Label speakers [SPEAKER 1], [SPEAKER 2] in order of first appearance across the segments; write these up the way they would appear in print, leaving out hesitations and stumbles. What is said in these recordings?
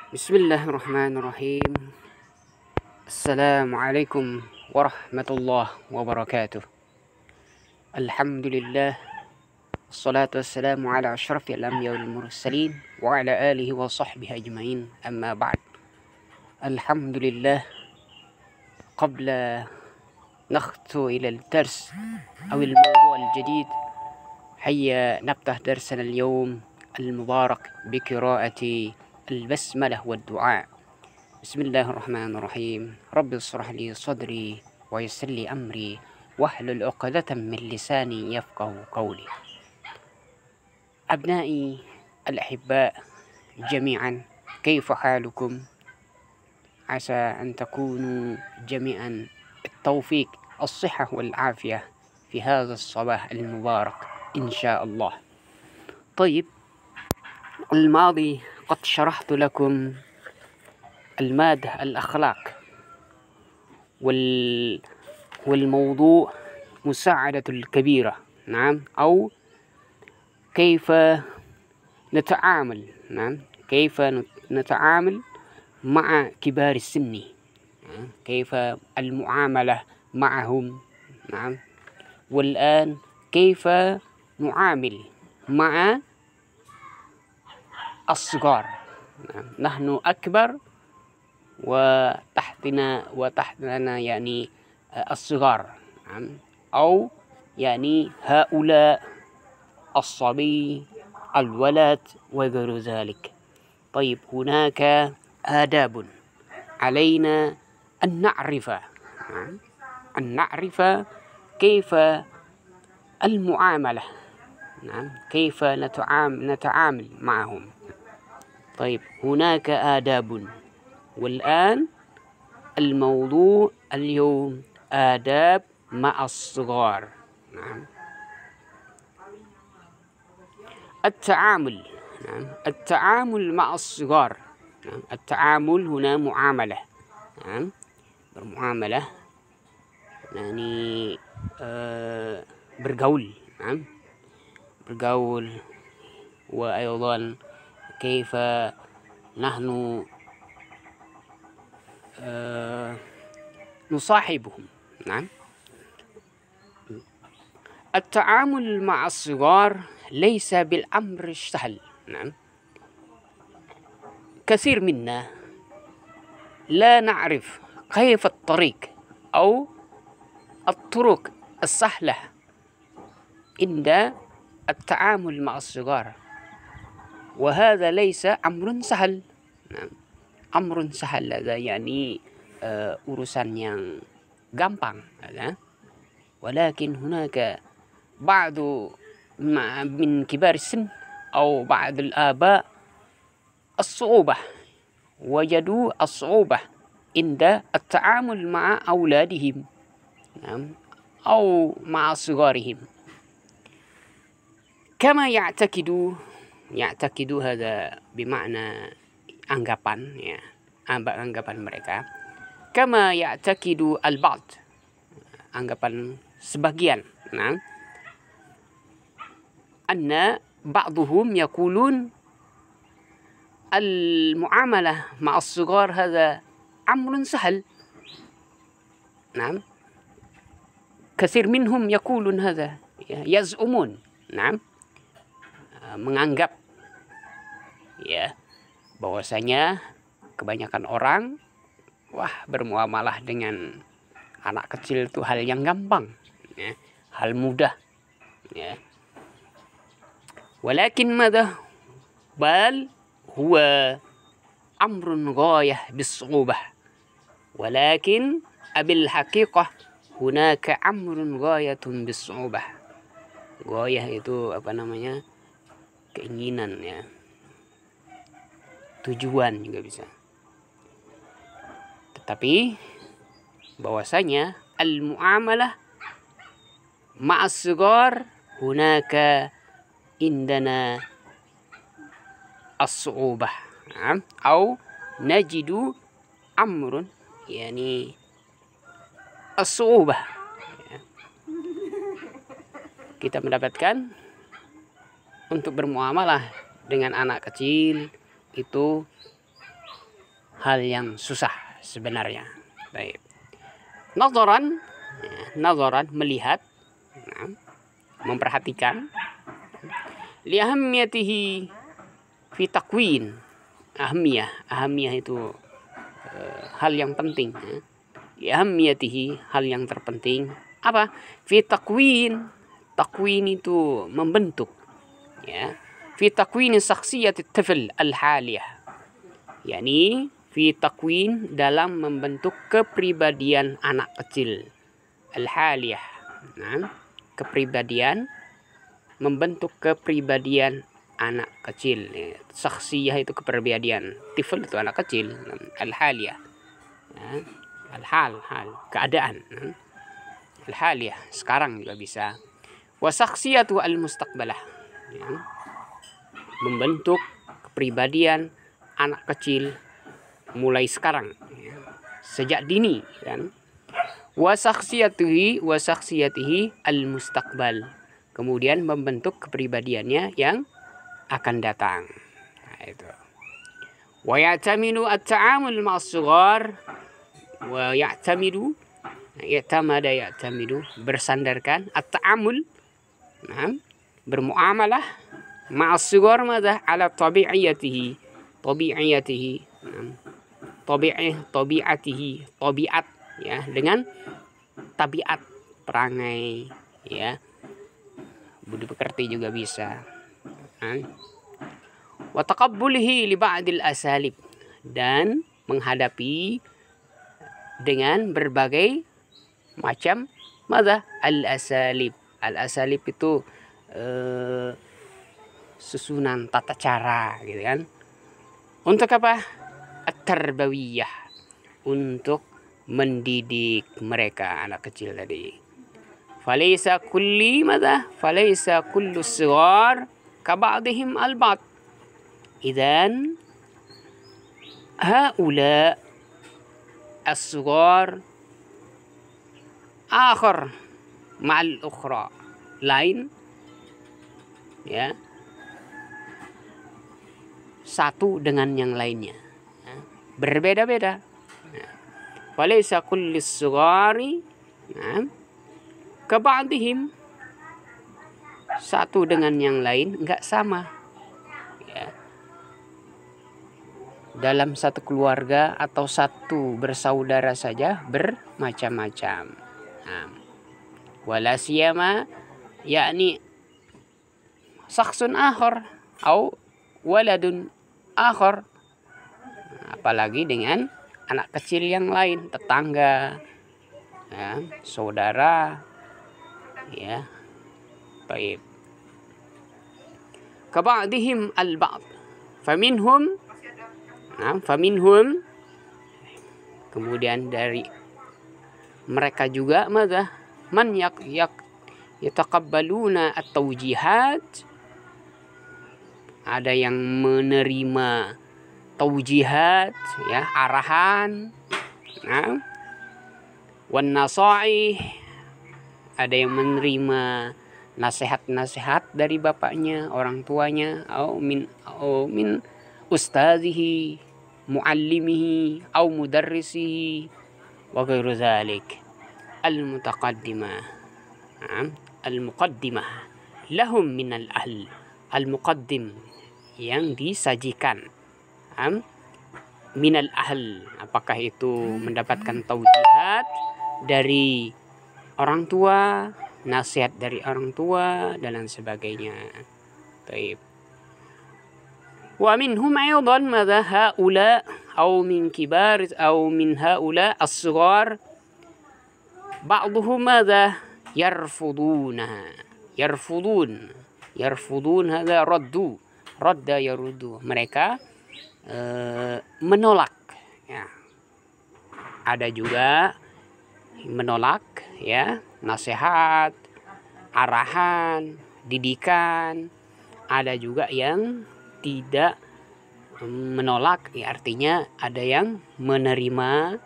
[SPEAKER 1] Bismillahirrahmanirrahim. Assalamualaikum warahmatullahi wabarakatuh. Alhamdulillah. Assalatu wassalamu ala ashrafil anbiya wal mursalin wa ala alihi wa sahbihi ajmain. Amma ba'd. Alhamdulillah. قبل نخطو إلى الدرس أو الموضوع الجديد، هيا نفتح درسنا اليوم المبارك بقراءة البسملة والدعاء. بسم الله الرحمن الرحيم. رب اشرح لي صدري ويسر لي أمري واحلل عقدة من لساني يفقه قولي. أبنائي الأحباء جميعا، كيف حالكم؟ عسى أن تكونوا جميعا التوفيق، الصحة والعافية في هذا الصباح المبارك إن شاء الله. طيب، الماضي قد شرحت لكم المادة الأخلاق والموضوع مساعدة الكبيرة، نعم، أو كيف نتعامل، نعم، كيف نتعامل مع كبار السن، كيف المعاملة معهم، نعم. والآن كيف نعامل مع الصغار، نعم. نحن أكبر وتحتنا يعني الصغار، نعم، أو يعني هؤلاء الصبي، الولد وغير ذلك. طيب، هناك آداب علينا أن نعرف، أن نعرف كيف المعاملة، نعم، كيف نتعامل معهم. طيب، هناك آداب، والآن الموضوع اليوم آداب مع الصغار، نعم. التعامل، نعم، التعامل مع الصغار، نعم. التعامل هنا معاملة، نعم، bermuamalah يعني bergaul، نعم، bergaul. وأيضا كيف نحن نصاحبهم، نعم. التعامل مع الصغار ليس بالأمر السهل، نعم. كثير منا لا نعرف كيف الطريق أو الطرق السهلة عند التعامل مع الصغار، وهذا ليس أمر سهل، نعم. أمر سهل هذا يعني urusan yang gampang، ولكن هناك بعض من كبار السن أو بعض الآباء الصعوبة، وجدوا الصعوبة عند التعامل مع أولادهم، نعم، أو مع صغارهم، كما يعتقد هذا بمعنى anggapan، ya, anggapan mereka. Kama ya'taqidu al-ba'd, anggapan sebagian, nah, anna ba'duhum yaqulun al-mu'amalah ma'a as-sighar hadha amrun sahal, nah. Katsir minhum yaqulun hadha, yaz'umun, nah, menganggap, ya, bahwasanya kebanyakan orang, wah, bermuamalah dengan anak kecil itu hal yang gampang, ya, hal mudah, ya. Walakin madha bal huwa amrun ghayah bis-su'ubah, walakin abil haqiqah hunaka amrun ghayatun bis-su'ubah. Ghayah itu apa namanya? Keinginan, ya. Tujuan juga bisa. Tetapi bahwasanya al-muamalah ma'as sigar hunaka indana as-su'ubah, atau najidu amrun yani as-su'ubah. Kita mendapatkan untuk bermuamalah dengan anak kecil itu hal yang susah sebenarnya. Baik. Nazaran, nazaran melihat, memperhatikan. Liahammiyatihi fi takwin. Ahamiyah itu hal yang penting. Liahammiyatihi, hal yang terpenting. Apa? Fi takwin. Takwin itu membentuk. Ya. Fi takwin syakhsiyat at-tifl al-haliyah. Yani fi takwin, dalam membentuk kepribadian anak kecil. Al-haliyah. Nah, kepribadian, membentuk kepribadian anak kecil. Syakhsiyah itu kepribadian. Tifl itu anak kecil. Al-haliyah. Al-hal, keadaan. Al-haliyah, sekarang juga bisa. Wa syakhsiyatu al-mustaqbalah. Membentuk kepribadian anak kecil mulai sekarang, sejak dini kan. Wa syakhsiyatihi al-mustaqbal. Kemudian membentuk kepribadiannya yang akan datang. Nah, itu. Wa ya'tamidu at-ta'amul ma'as sughar. Wa ya'tamidu, ya'tamidu, bersandarkan, at-ta'amul, bermuamalah, ma'as sughar madha ala tabi'iyatihi, tabiat, ya, dengan tabiat, perangai, ya, budi pekerti juga bisa. Wa taqabbulihi li ba'dil asalib, dan menghadapi dengan berbagai macam al-asalib. Al-asalib itu susunan tata cara gitu kan. Untuk apa? At-tarbawiyah, untuk mendidik mereka anak kecil tadi. Falaysa kullu sighar ka ba'dihim al-ba'd. Idzan haula as-sighar akhar ma'al ukhra, lain, ya, satu dengan yang lainnya, berbeda-beda. Walaysa kullu sighari ka ba'dihim, satu dengan yang lain enggak sama, ya. Dalam satu keluarga atau satu bersaudara saja bermacam-macam. Wala siyama yakni syakhsun akhar atau waladun akhar, apalagi dengan anak kecil yang lain, tetangga, ya, saudara, ya. Baik. Ka ba'dihim al-ba'd. Faminhum, kemudian dari mereka juga man yataqabbaluna at-tawjihat, ada yang menerima taujihat, ya, arahan, wan nasaih, ada yang menerima nasihat-nasihat dari bapaknya, orang tuanya, au min ustazihi, muallimihi, au mudarrisihi, wa ghairu dzalik. Al-muqaddimah lahum min al-ahl. Al-muqaddim, yang disajikan, minal ahl, apakah itu mendapatkan taujihat dari orang tua, nasihat dari orang tua, dan lain sebagainya. Baik. Wa minhum aydan madha haula au min kibar au min haula as-sighar ba'dhum madha yarfudun hadha radda yaruddu, mereka menolak, ya. Ada juga menolak, ya, nasihat, arahan, didikan. Ada juga yang tidak menolak, ya, artinya ada yang menerima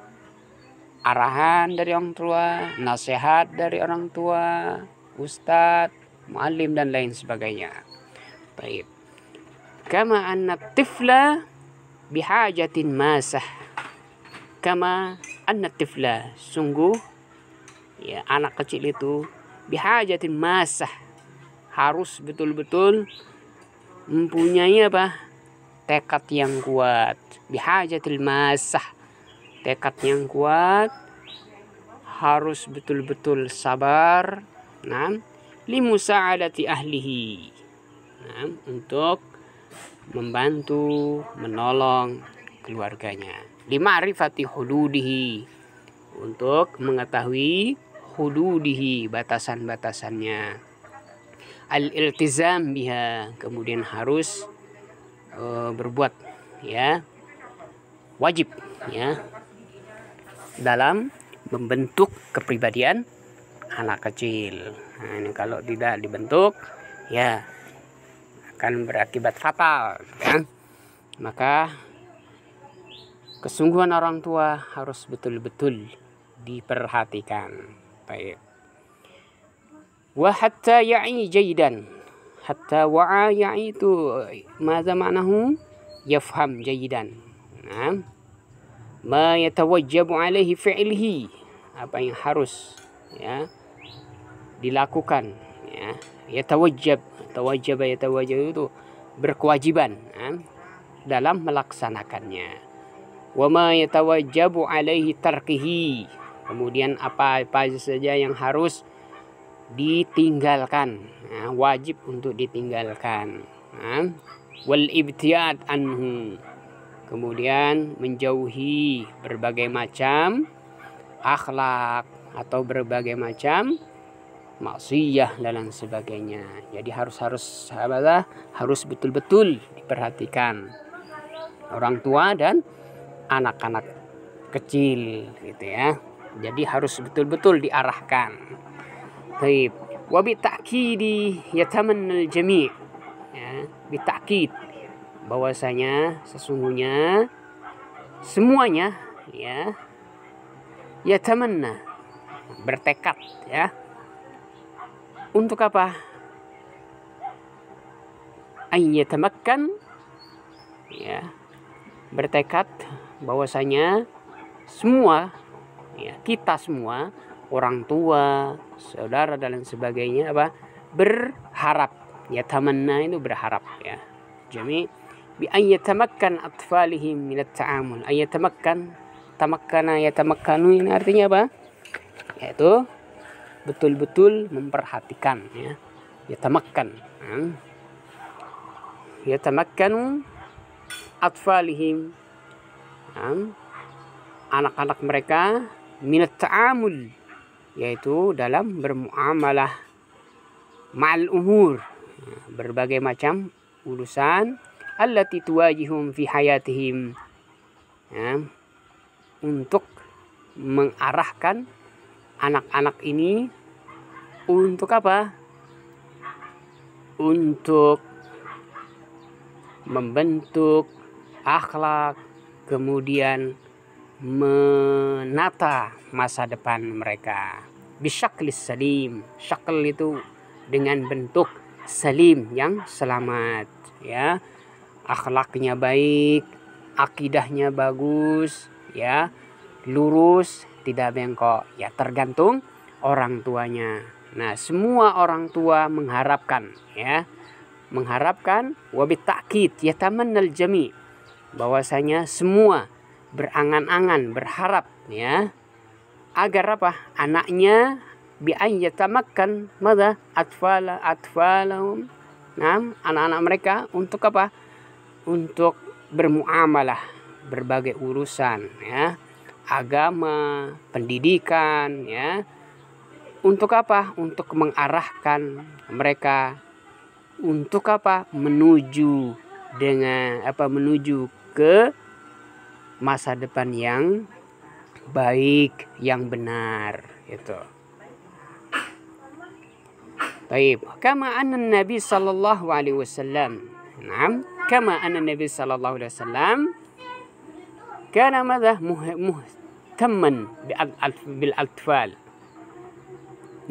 [SPEAKER 1] arahan dari orang tua, nasihat dari orang tua, ustadz, muallim, dan lain sebagainya. Baik. Kama anna tifla bihajatin masah kama anna tifla, sungguh ya anak kecil itu bihajatin masah, harus betul-betul mempunyai apa, tekad yang kuat. Bihajatil masah, tekad yang kuat, harus betul-betul sabar. Nah, limusa'adati ahlihi, nah, untuk membantu menolong keluarganya. Lima'rifati hududihi, untuk mengetahui hududihi, batasan-batasannya. Al-iltizam biha, kemudian harus berbuat ya, wajib ya dalam membentuk kepribadian anak kecil. Nah, ini kalau tidak dibentuk ya akan berakibat fatal kan. Maka kesungguhan orang tua harus betul-betul diperhatikan. Baik. Wa hatta ya'i jaydan, hatta wa'a ya'i itu maza ma'nahu, yafham jaydan. Nah, ma yatawajjabu alaihi fi'lihi, apa yang harus ya dilakukan ya. Yatawajjab itu berkewajiban dalam melaksanakannya. Wa ma yatawajjabu alaihi tarkihi, kemudian apa saja yang harus ditinggalkan, wajib untuk ditinggalkan. Wal ibtiad anhu, kemudian menjauhi berbagai macam akhlak atau berbagai macam maksiyah dan sebagainya. Jadi harus betul-betul diperhatikan orang tua dan anak-anak kecil gitu ya. Jadi harus betul-betul diarahkan. Baik. Wa bi ta'kidi yatamannal jami', ya, bi ta'kid, bahwasanya sesungguhnya semuanya ya yatamanna, bertekad ya. Untuk apa? Ayyatamakkan, ya, bertekad bahwasanya semua ya, kita semua, orang tua, saudara dan sebagainya apa? Berharap. Yatamanna itu berharap ya. Jami bi ayyatamakkan atfalihim min at-ta'amul. Ayyatamakkan, tamakkana yatamakkanu, ini artinya apa? Yaitu betul-betul memperhatikan ya. Yatamakkan. Yatamakkanu atfalihim, anak-anak mereka, minat ta'amul, yaitu dalam bermuamalah, ma'al umur, berbagai macam urusan, allati tuwajihum fi hayatihim, ya, untuk mengarahkan anak-anak ini untuk apa? Untuk membentuk akhlak, kemudian menata masa depan mereka. Bisyaklis salim, syakl itu dengan bentuk salim, yang selamat ya. Akhlaknya baik, akidahnya bagus ya, lurus, tidak bengkok ya, tergantung orang tuanya. Nah, semua orang tua mengharapkan ya, mengharapkan wabit ta'kid yatamannal jami', bahwasanya semua berangan-angan, berharap ya, agar apa? Anaknya bi an yatamakkan madza atfalahum. Nah, anak-anak mereka untuk apa? Untuk bermuamalah, berbagai urusan ya, agama, pendidikan ya. Untuk apa? Untuk mengarahkan mereka untuk apa? Menuju dengan apa? Menuju ke masa depan yang baik, yang benar itu. Baik, kama anna Nabi sallallahu alaihi wasallam. Naam, kama anna Nabi sallallahu alaihi wasallam kana madha muhtamman bil atfal.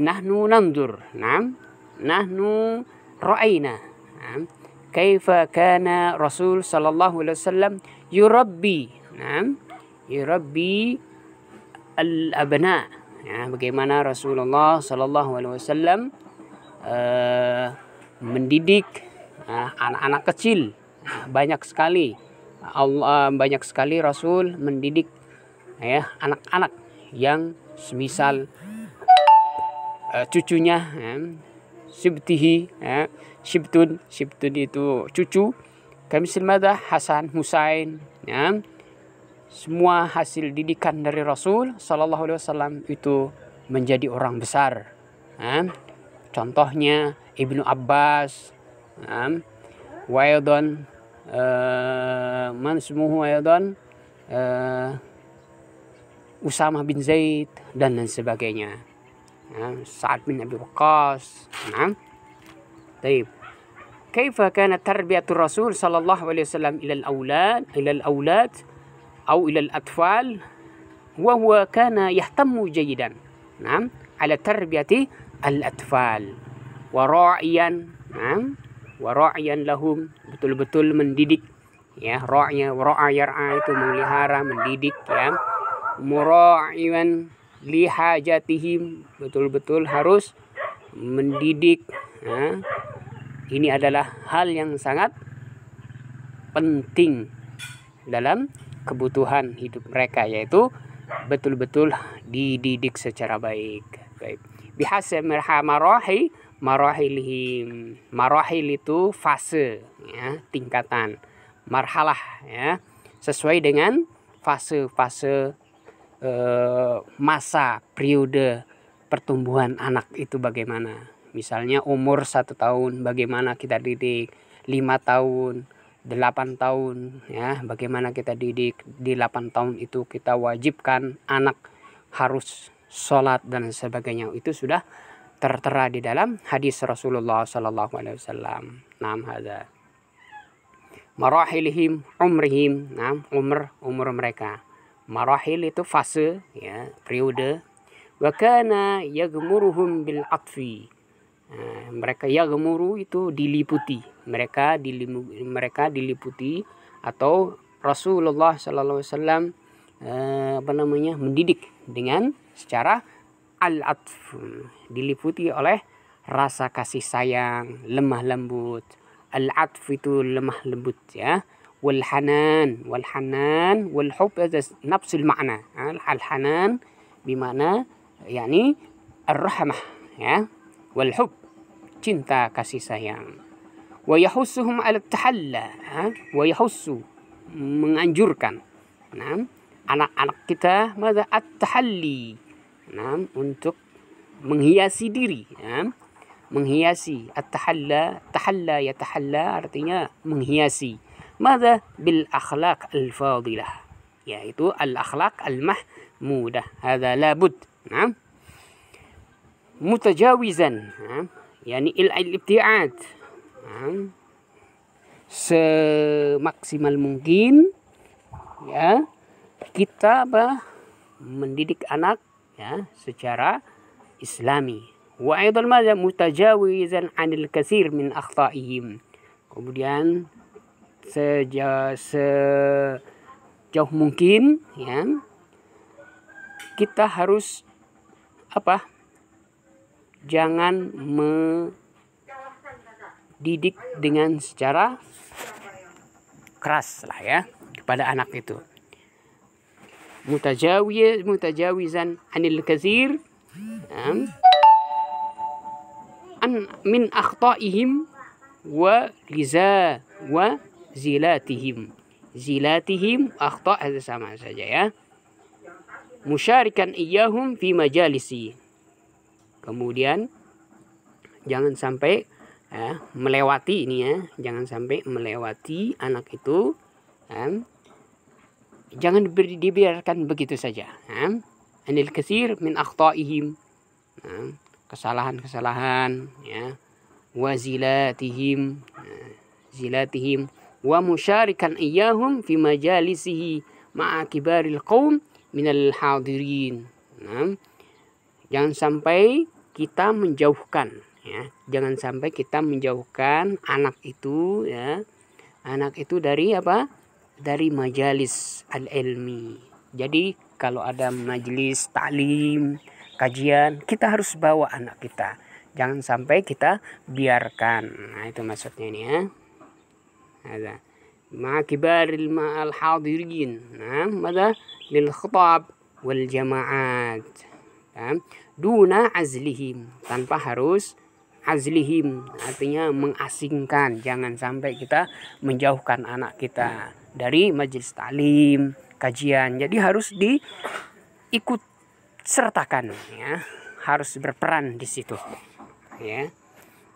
[SPEAKER 1] Nahnu nandur, naam, nahnu ra'ayna, naam, kaifa kana Rasul sallallahu alaihi wasallam yurabbi. Yurabbi al-abna. Ya, bagaimana Rasulullah sallallahu alaihi wasallam mendidik anak-anak kecil. Banyak sekali banyak sekali Rasul mendidik ya anak-anak yang semisal cucunya sibtihi sibtun itu cucu kamisil mada Hasan Husain ya. Semua hasil didikan dari Rasul sallallahu alaihi wasallam itu menjadi orang besar. Contohnya Ibnu Abbas, wa aidan man ismuhu aidan Usamah bin Zaid dan lain sebagainya. Sa'ad bin Abi Waqqas. Baik. Kaifa kanat tarbiyatul Rasul sallallahu alaihi wasallam ila al-aulad أو إلى الأطفال وهو كان يهتم جيدا على تربية الأطفال وراعيا لهم betul-betul mendidik ya ra'a itu memelihara mendidik ya mura'iyan li hajatihim betul-betul harus mendidik ya. Ini adalah hal yang sangat penting dalam kebutuhan hidup mereka, yaitu betul-betul dididik secara baik. Bihasab marahil itu fase ya, tingkatan, marhalah ya, sesuai dengan fase-fase masa periode pertumbuhan anak itu bagaimana. Misalnya umur 1 tahun bagaimana kita didik, 5 tahun 8 tahun ya, bagaimana kita didik. Di 8 tahun itu kita wajibkan anak harus sholat dan sebagainya. Itu sudah tertera di dalam hadis Rasulullah sallallahu alaihi wasallam. Hadza marahilihim umrihim, umur mereka. Marahil itu fase ya, periode. Wa kana yaghmuruhum bil atfi. Mereka yaghmuru itu diliputi, mereka diliputi atau Rasulullah sallallahu alaihi wasallam mendidik dengan secara al-atf, diliputi oleh rasa kasih sayang, lemah lembut. Al-atf itu lemah lembut ya. Wal hanan wal hub nafsul makna. Al-hanan bimana yakni ar-rahmah ya, wal hub cinta kasih sayang. Wa yahussuhum 'ala tahalla, wa yahussu menganjurkan anak-anak kita madza at-tahalli, untuk menghiasi diri, menghiasi. At-tahalla, tahalla yatahalla artinya menghiasi. Madza bil akhlaq al-fadilah, yaitu al-akhlaq al-mahmudah. Hadza labud mutajawizan yani il-ibtiad, semaksimal mungkin ya kita mendidik anak ya secara islami. Wa aidan madza mutajawizan 'anil katsir min akhta'ihim. Kemudian sejauh mungkin ya kita harus jangan mendidik dengan secara keras lah ya kepada anak itu. Mutajawizan anil katsir min akhta'ihim wa zilatihim. Zilatihim akhta' sama saja ya. Musyarikan iyyahum fi majalisi. Kemudian jangan sampai melewati ini ya, jangan sampai melewati anak itu, jangan dibiarkan begitu saja. Anil katsir min akhta'ihim, kesalahan-kesalahan ya, wa zilatihim, zilatihim wa musyarikan iyyahum fi majalisihi ma'a kibaril qaum minal hadirin. Jangan sampai kita menjauhkan ya, jangan sampai kita menjauhkan anak itu ya, anak itu dari dari majalis al-ilmi. Jadi kalau ada majelis taklim, kajian, kita harus bawa anak kita. Jangan sampai kita biarkan. Nah, itu maksudnya ini ya. Ada مع كبار الحاضرين. نعم ماذا للخطاب والجماعات. Duna azlihim, tanpa harus azlihim, artinya mengasingkan. Jangan sampai kita menjauhkan anak kita dari majelis taklim, kajian. Jadi harus diikut sertakan ya, harus berperan di situ ya.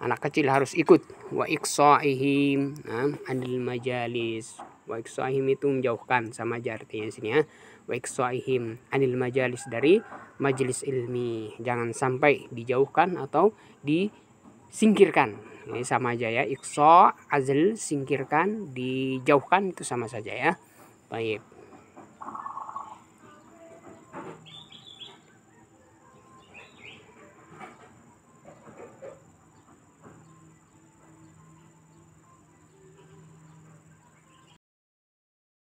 [SPEAKER 1] Anak kecil harus ikut. Wa iqsaihim anil majalis. Wa iqsaihim itu menjauhkan, sama aja artinya sini ya. Wa iqsaihim anil majalis, dari majelis ilmi. Jangan sampai dijauhkan atau disingkirkan. Ini sama aja ya. Iqsa, azl, singkirkan, dijauhkan, itu sama saja ya. Baik.